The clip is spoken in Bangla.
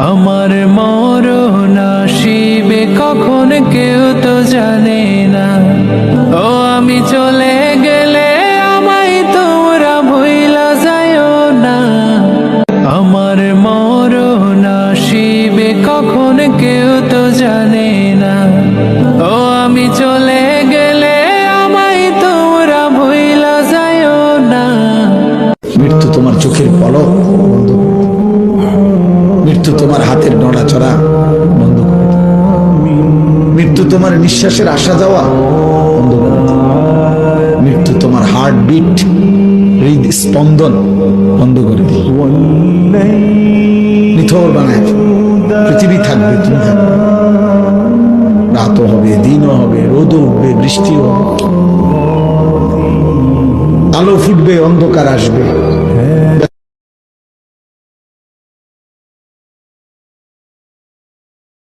আমার মরণ আসিবে কখন কেউ তো জানে না। ও আমি চলে গেলে আমায় তোমরা ভুইলা যাইও না। আমার মরণ আসিবে কখন কেউ তো জানে না। ও আমি চলে গেলে আমায় তোমরা ভুইলা যাইও না। মৃত্যু তোমার চোখের পলক বন্ধ করে দিল, মৃত্যু তোমার হাতের নড়াচড়া বন্ধ করে দিল, মৃত্যু তোমার নিঃশ্বাসের আসা যাওয়া বন্ধ করে দিল, মৃত্যু তোমার হার্টবিট হৃদস্পন্দন বন্ধ করে দিল, নিথর বানায়। পৃথিবী থাকবে, তুমি থাকবে, রাতও হবে, দিনও হবে, রোদও উঠবে, বৃষ্টিও হবে, আলো ফুটবে, অন্ধকার আসবে,